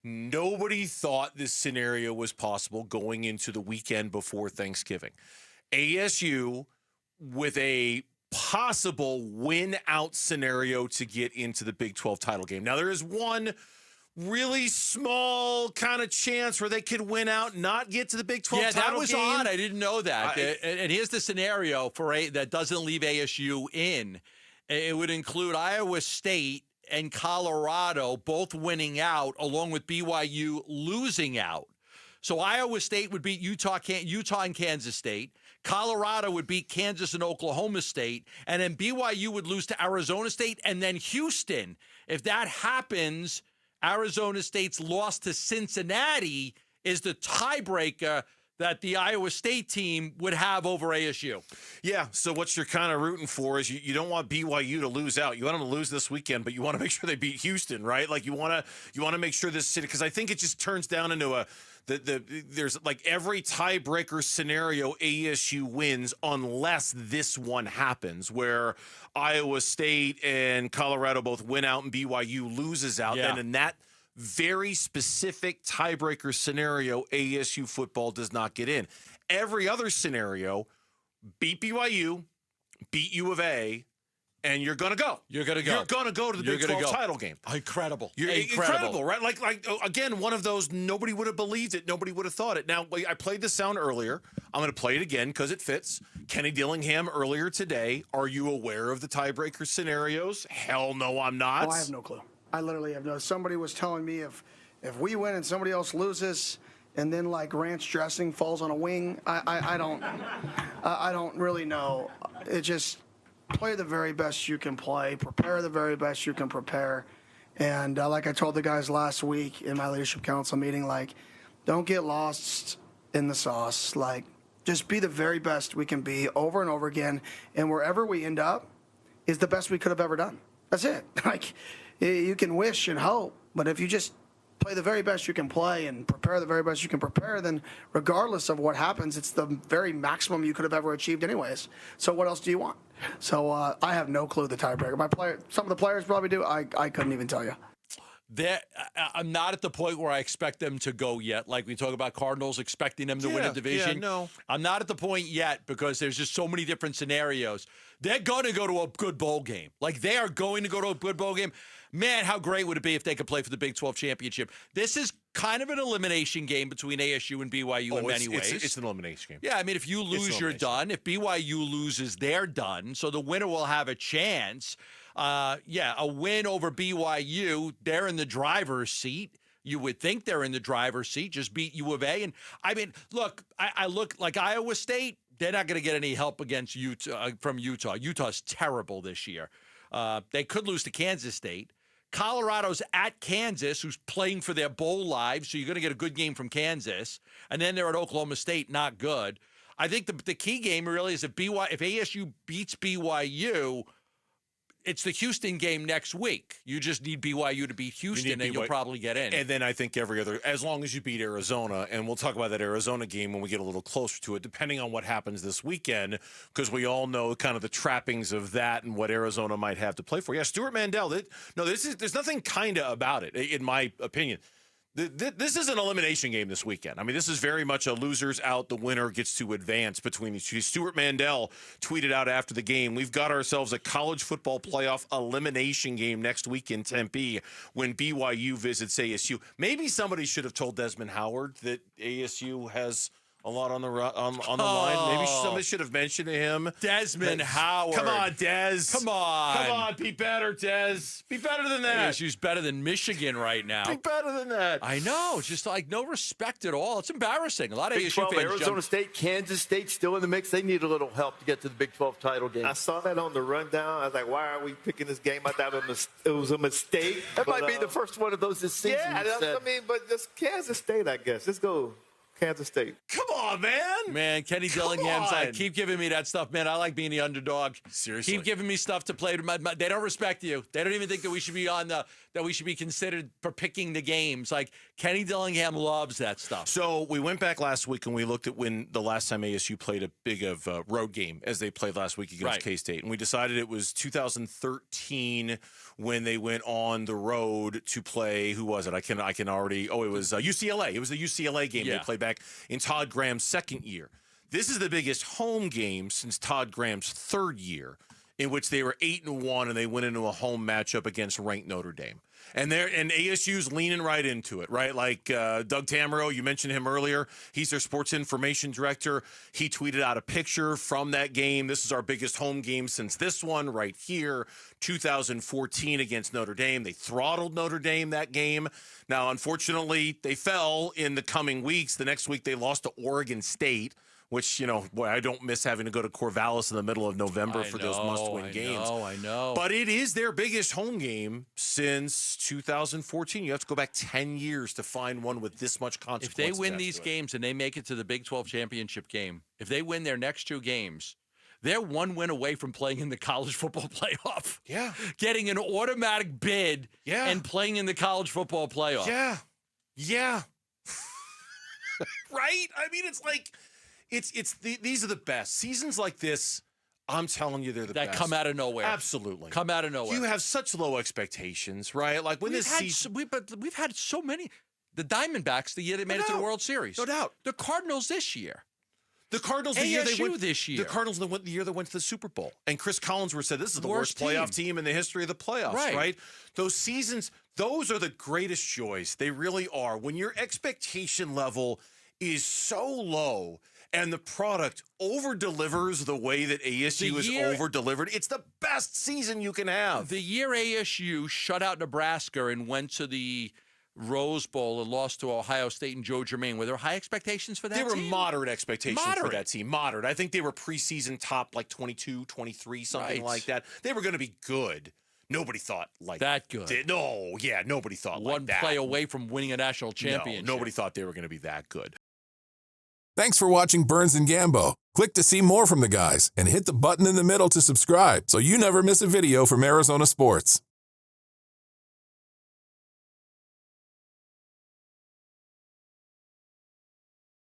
Nobody thought this scenario was possible going into the weekend before Thanksgiving. ASU with a possible win-out scenario to get into the Big 12 title game. Now, there is one really small kind of chance where they could win out, not get to the Big 12 title game. Yeah, that was odd. I didn't know that. And here's the scenario that doesn't leave ASU in. It would include Iowa State and Colorado both winning out, along with BYU losing out. So Iowa State would beat Utah and Kansas State. Colorado would beat Kansas and Oklahoma State. And then BYU would lose to Arizona State and then Houston. If that happens, Arizona State's loss to Cincinnati is the tiebreaker that the Iowa State team would have over ASU. Yeah, so what you're kind of rooting for is you don't want BYU to lose out. You want them to lose this weekend, but you want to make sure they beat Houston, right? Like you want to make sure this city, because I think it just turns down into there's like every tiebreaker scenario ASU wins unless this one happens where Iowa State and Colorado both win out and BYU loses out. Yeah. Then in that very specific tiebreaker scenario, ASU football does not get in. Every other scenario, beat BYU, beat U of A, and you're going to go. You're going to go. You're going to go to the Big 12 title game. Incredible. Incredible, right? Like again, one of those, nobody would have believed it. Nobody would have thought it. Now, I played the sound earlier. I'm going to play it again because it fits. Kenny Dillingham earlier today. Are you aware of the tiebreaker scenarios? Hell no, I'm not. Oh, I have no clue. I literally have no. Somebody was telling me if we win and somebody else loses, and then like ranch dressing falls on a wing, I don't really know. It just play the very best you can play, prepare the very best you can prepare, and like I told the guys last week in my leadership council meeting, like don't get lost in the sauce. Like just be the very best we can be over and over again, and wherever we end up is the best we could have ever done. That's it. Like. You can wish and hope, but if you just play the very best you can play and prepare the very best you can prepare, then regardless of what happens, it's the very maximum you could have ever achieved anyways. So what else do you want? So I have no clue the tiebreaker. Some of the players probably do. I couldn't even tell you. I'm not at the point where I expect them to go yet. Like we talk about Cardinals expecting them to win a division. Yeah, no. I'm not at the point yet because there's just so many different scenarios. They're going to go to a good bowl game. Like they are going to go to a good bowl game. Man, how great would it be if they could play for the Big 12 championship? This is kind of an elimination game between ASU and BYU in many ways. It's an elimination game. Yeah, I mean, if you lose, you're done. If BYU loses, they're done. So the winner will have a chance. A win over BYU, they're in the driver's seat. You would think they're in the driver's seat, just beat U of A. And, I mean, look, I look like Iowa State, they're not going to get any help against Utah from Utah. Utah's terrible this year. They could lose to Kansas State. Colorado's at Kansas, who's playing for their bowl lives, so you're going to get a good game from Kansas. And then they're at Oklahoma State, not good. I think the key game really is if ASU beats BYU, it's the Houston game next week. You just need BYU to beat Houston, and you'll probably get in. And then I think every other, as long as you beat Arizona, and we'll talk about that Arizona game when we get a little closer to it, depending on what happens this weekend, because we all know kind of the trappings of that and what Arizona might have to play for. Yeah, Stuart Mandel, there's nothing kind of about it, in my opinion. This is an elimination game this weekend. I mean, this is very much a losers out, the winner gets to advance between each two. Stuart Mandel tweeted out after the game, we've got ourselves a college football playoff elimination game next week in Tempe when BYU visits ASU. Maybe somebody should have told Desmond Howard that ASU has a lot on the line. Maybe somebody should have mentioned to him. Desmond Howard. Come on, Des. Come on. Be better, Des. Be better than that. ASU's better than Michigan right now. Be better than that. I know. It's just like no respect at all. It's embarrassing. A lot of Big ASU 12, fans Arizona State, Kansas State still in the mix. They need a little help to get to the Big 12 title game. I saw that on the rundown. I was like, why are we picking this game? I thought it was a mistake. That might be the first one of those this season. Yeah, but just Kansas State, I guess. Let's go Kansas State. Come on, man. Man, Kenny Dillingham's like, keep giving me that stuff, man. I like being the underdog. Seriously. Keep giving me stuff to play. They don't respect you. They don't even think that we should be on that we should be considered for picking the games. Like Kenny Dillingham loves that stuff. So we went back last week and we looked at when the last time ASU played a big of road game as they played last week against Right. K-State. And we decided it was 2013 when they went on the road to play, who was it? I can already, it was UCLA. It was the UCLA game they played back in Todd Graham's second year. This is the biggest home game since Todd Graham's third year, in which they were 8-1 and they went into a home matchup against ranked Notre Dame. And ASU's leaning right into it, right? Like Doug Tamaro, you mentioned him earlier. He's their sports information director. He tweeted out a picture from that game. This is our biggest home game since this one right here, 2014 against Notre Dame. They throttled Notre Dame that game. Now, unfortunately, they fell in the coming weeks. The next week, they lost to Oregon State, which, boy, I don't miss having to go to Corvallis in the middle of November for those must-win games. I know. But it is their biggest home game since 2014. You have to go back 10 years to find one with this much consequence. If they win attached these to it. games and they make it to the Big 12 championship game, if they win their next two games, they're one win away from playing in the college football playoff. Yeah. Getting an automatic bid and playing in the college football playoff. Yeah. Right? I mean, it's like... These are the best. Seasons like this, I'm telling you, they're the best. That come out of nowhere. Absolutely. Come out of nowhere. You have such low expectations, right? Like when this season... We've had so many. The Diamondbacks, the year they made it to the World Series. No doubt. The Cardinals this year. The Cardinals, the ASU year they went this year. The Cardinals, the year they went to the Super Bowl. And Chris Collinsworth said, this is the worst team. playoff team in the history of the playoffs, right? Those seasons, those are the greatest joys. They really are. When your expectation level is so low and the product over-delivers the way that ASU is over-delivered, it's the best season you can have. The year ASU shut out Nebraska and went to the Rose Bowl and lost to Ohio State and Joe Germain, were there high expectations for that team? There were moderate expectations for that team. Moderate. I think they were preseason top like 22, 23, something like that. They were going to be good. Nobody thought like that good. Nobody thought One like that. play away from winning a national championship. No, nobody thought they were going to be that good. Thanks for watching Burns and Gambo. Click to see more from the guys and hit the button in the middle to subscribe so you never miss a video from Arizona Sports.